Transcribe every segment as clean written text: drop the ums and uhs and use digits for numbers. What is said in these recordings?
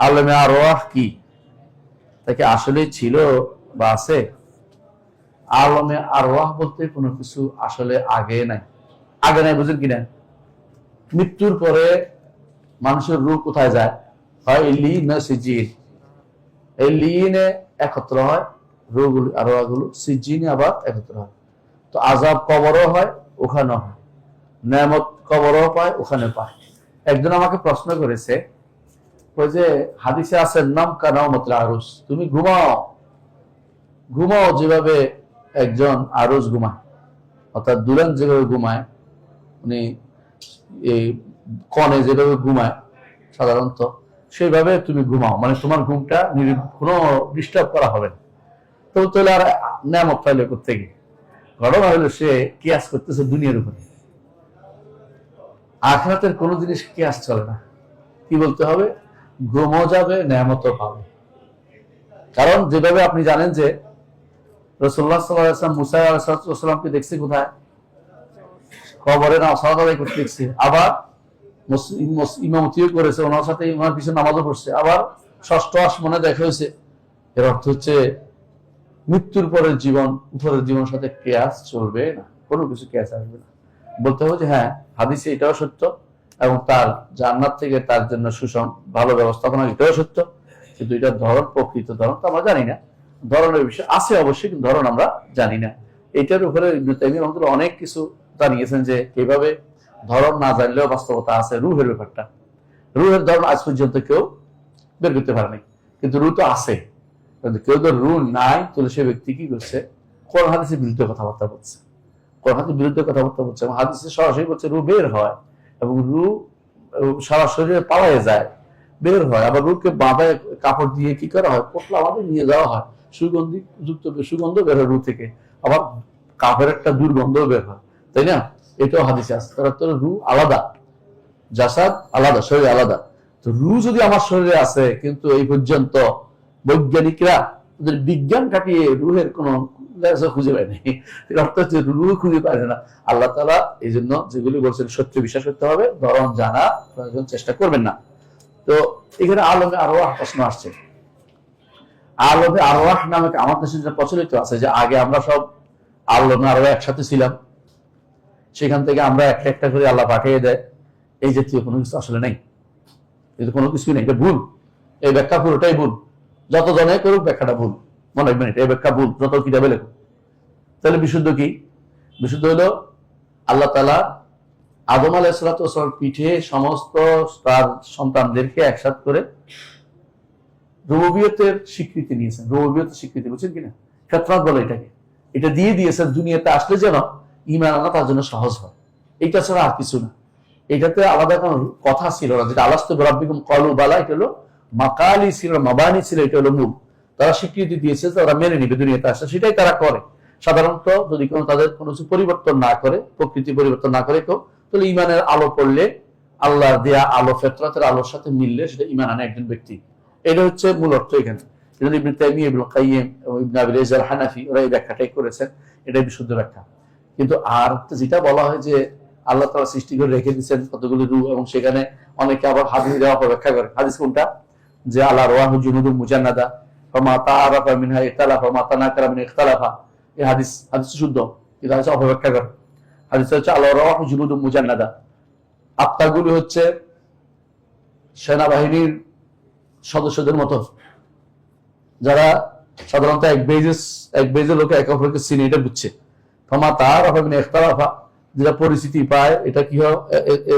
আলমে আরওয়াহ কি, তাকে আসলে ছিল বা আছে? আলমে আরওয়াহ বলতে কোনো কিছু আসলে আগে নাই। আগে নাই বুঝেন কিনা? মৃত্যুর পরে মানুষের রূহ কোথায় যায়? হয় লিন না সিজিন। এই লিনে একত্র হয় রূহগুলো, আরওয়াহগুলো সিজিনে আবার একত্র হয়। তো আযাব কবরও হয়, ওখানেও হয়। নেয়ামত কবরও পায়, ওখানে পায়। একজন আমাকে প্রশ্ন করেছে, ওই যে হাদিসে আছে নাম কানাউমাতুল আরুস, তুমি ঘুমাও ঘুমাও যেভাবে একজন আরুস ঘুমায়, অর্থাৎ দুলহান যেভাবে ঘুমায়, উনি এই কনে যেভাবে ঘুমায় সাধারণত, সেইভাবে তুমি ঘুমাও, মানে তোমার ঘুমটা কোনো ডিস্টার্ব করা হবে না। তো তাহলে আর নেয়ামত পাইলে করতে গিয়ে ঘটনা হলো সে কিয়াস করতেছে দুনিয়ার উপরে। আখিরাতের কোনো জিনিস কিয়াস চলে না। কি বলতে হবে? ঘুমও যাবে, নেয়ামতও পাবে। কারণ যেভাবে আপনি জানেন যে রাসূলুল্লাহ সাল্লাল্লাহু আলাইহি ওয়াসাল্লাম মুসা আলাইহিস সালামকে দেখছে কোথায়? কবরে না সালাত আদায় করতে দেখছে। আবার ইমামতিও করেছে, ওনার সাথে ওনার পিছনে নামাজও পড়ছে। আবার ষষ্ঠ আসমানে দেখা হয়েছে। এর অর্থ হচ্ছে মৃত্যুর পরের জীবন উপরের জীবনের সাথে কেয়াস চলবে না, কোনো কিছু কেয়াস আসবে না। বলতে হবে যে হ্যাঁ, হাদিসে এটাও সত্য এবং তার জান্নাত থেকে তার জন্য সুষম ভালো ব্যবস্থাপনা এটাও সত্য, কিন্তু এটার ধরন, প্রকৃত ধরন তো আমরা জানি না। ধরনের বিষয় আছে অবশ্যই, কিন্তু ধরন আমরা জানি না। এটার উপরে ইবনে তাইমিয়া রাহিমাহুল্লাহ অনেক কিছু জানিয়েছেন যে কিভাবে ধরন না জানলেও বাস্তবতা আছে। রুহের ব্যাপারটা, রুহের ধরন আজ পর্যন্ত কেউ বের করতে পারেনি, কিন্তু রু তো আছে। কেউ তো রু নাই, তাহলে সে ব্যক্তি কি করছে? কোরআন হাদিসের বিরুদ্ধে কথাবার্তা বলছে, কোরআন হাদিসের বিরুদ্ধে কথাবার্তা বলছে এবং হাদিসে সরাসরি বলছে রু বের হয় এবং রু সারা শরীরে পালায় যায়, বের হয়। আবার রুকে বাঁধায় কাপড় দিয়ে কি করা হয়? পোটলা আমাদের নিয়ে যাওয়া হয়, সুগন্ধি যুক্ত সুগন্ধ বের হয় রু থেকে, আবার কাপড়ের একটা দুর্গন্ধ বের হয়, তাই না? এটাও হাদিসে আছে। তারা তো রু আলাদা, জাসাদ আলাদা, শরীর আলাদা। তো রু যদি আমার শরীরে আছে, কিন্তু এই পর্যন্ত বৈজ্ঞানিকরা ওদের বিজ্ঞান কাটিয়ে রুহের কোন খুঁজে পায়নি। অর্থ হচ্ছে রু খুঁজে পায় না আল্লাহ তাআলা। এই জন্য যেগুলি বলছেন সত্য বিশ্বাস করতে হবে, ধরন জানা চেষ্টা করবেন না। তো এখানে আলমে আরওয়াহ প্রশ্ন আসছে। আলমে আরওয়াহ নামে আমাদের দেশে যে প্রচলিত আছে যে আগে আমরা সব আলমে আরওয়াহ একসাথে ছিলাম, সেখান থেকে আমরা একটা একটা করে আল্লাহ পাঠিয়ে দেয়, এই জাতীয় কোনো কিছু আসলে নেই। কিন্তু কোনো কিছুই নেই, এটা ভুল। এই ব্যাখ্যা পুরোটাই ভুল। যত জনে করুক ব্যাখ্যাটা ভুল, মনে রাখবেন এই ব্যাখ্যা ভুল, যত কিতাবে লেখুক। তাহলে বিশুদ্ধ কি? বিশুদ্ধ হলো আল্লাহ তাআলা আদম আলাইহিস সালামের পিঠে সমস্ত তার সন্তানদেরকে একসাথ করে রুবুবিয়তের স্বীকৃতি নিয়েছেন। রুবুবিয়তের স্বীকৃতি বুঝছেন কিনা? ফিতরাত বলে এটাকে। এটা দিয়ে দিয়েছেন দুনিয়াতে আসলে যেন ঈমান আনা তার জন্য সহজ হয়। এটা ছাড়া আর কিছু না। এটাতে আলাদা কোনো কথা ছিল না। যেটা আলাস্তু বিরাব্বিকুম ক্বালু বালা, এটা হলো মাকালি ছিল, মাবানি ছিল, এটা হলো মূল। তারা স্বীকৃতি দিয়েছে, তারা মেনে নিবে দুনিয়াতে আসলে, সেটাই তারা করে। সাধারণত যদি কোনো তাদের কোনো কিছু পরিবর্তন না করে, প্রকৃতি পরিবর্তন না করে কেউ, তাহলে ঈমানের আলো পড়লে, আল্লাহর দেয়া আলো, ফিতরাতের আলোর সাথে মিললে সেটা ঈমান আনে একজন ব্যক্তি। এটা হচ্ছে মূল অর্থ এখানে। ইবনে তাইমিয়া, ইবনে কাইয়িম এবং ইবনে আবি রাইজ আল হানাফি ওরা এই ব্যাখ্যাটাই করেছেন, এটাই বিশুদ্ধ ব্যাখ্যা। কিন্তু আর যেটা বলা হয় যে আল্লাহ তাআলা সৃষ্টি করে রেখে দিয়েছেন কতগুলো রূহ, এবং সেখানে অনেকে আবার হাদিস দেওয়া ব্যাখ্যা করে। হাদিস কোনটা? যে আল্লাহ রওয়াহু জুনুদুম মুজান্নাদা ফামা তাআরাফা মিনহা ইখতালাফা মা তানাকারা মিন ইখতালাফা। এই হাদিস শুদ্ধ, কিন্তু হাদিস অপব্যাখ্যা করে। হাদিস হচ্ছে আল্লাহ রওয়াহু জুনুদুম মুজান্নাদা, আত্মাগুলি হচ্ছে সেনাবাহিনীর সদস্যদের মতো, যারা সাধারণত এক বেজের লোকে একে অপরকে চিনে, এটা বুঝছে। ফামা তাআরাফা মিন ইখতালাফা, যেটা পরিচিতি পায়, এটা কি হয়?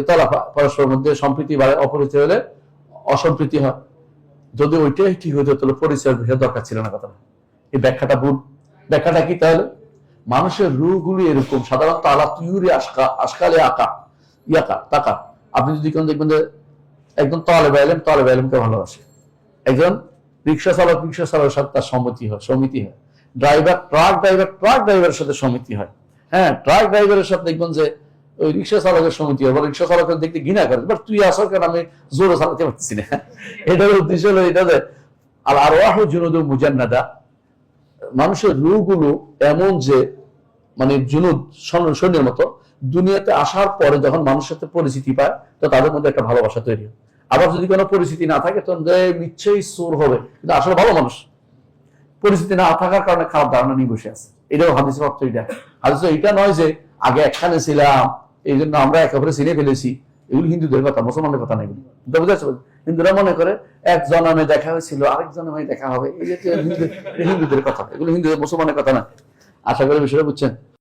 তালাফা, পরস্পরের মধ্যে সম্প্রীতি বাড়ে, অপরিচয় হলে অসম্প্রীতি হয়। যদি ওইটাই ঠিক হতো তাহলে পরিচয়ের বিষয় দরকার ছিল না কথাটা। এই ব্যাখ্যাটা ভুল। ব্যাখ্যাটা কি তাহলে? মানুষের রূহগুলি এরকম সাধারণত আলা তুয়ুরি আশকালে আকা ইয়াকা তাকা। আপনি যদি কোন দেখবেন যে একজন তালেবে ইলমকে ভালোবাসে, একজন রিক্সা চালকের সাথে তার সমিতি হয়, ট্রাক ড্রাইভারের সাথে সমিতি হয়। হ্যাঁ, ট্রাক ড্রাইভারের সাথে দেখবেন যে ওই রিক্সা চালকের সমিতি হয়, রিক্সা চালকের দেখতে ঘৃণা করে, বাট তুই আসর কেন, আমি জোরে চালাতে পারতেছি না। এটার উদ্দেশ্য হলো এটা যে আল আরওয়াহু জুনুদুম মুজান্নাদা, মানুষের রূহগুলো এমন যে মানে জুনুদ, সৈন্যের মতো, দুনিয়াতে আসার পরে যখন মানুষের সাথে পরিচিতি পায় তো তাদের মধ্যে একটা ভালোবাসা তৈরি হয়। আবার যদি কোনো পরিস্থিতি না থাকে তখন নিশ্চয়ই চোর হবে, কিন্তু আসলে ভালো মানুষ। পরিস্থিতি না থাকার কারণে খারাপ ধারণা নিয়ে বসে আছে। এটাও হাদিসের অর্থ। এটা হাদিস এটা নয় যে আগে একখানে ছিলাম এই জন্য আমরা একেবারে চিনে ফেলেছি। এগুলো হিন্দুদের কথা, মুসলমানের কথা না। এগুলো বুঝাচ্ছ, হিন্দুরা মনে করে এক জন্মে দেখা হয়েছিল, আরেক জন্মে দেখা হবে, এই যে হিন্দুদের কথা। এগুলো হিন্দুদের মুসলমানের কথা না। আশা করি বিষয়টা বুঝছেন।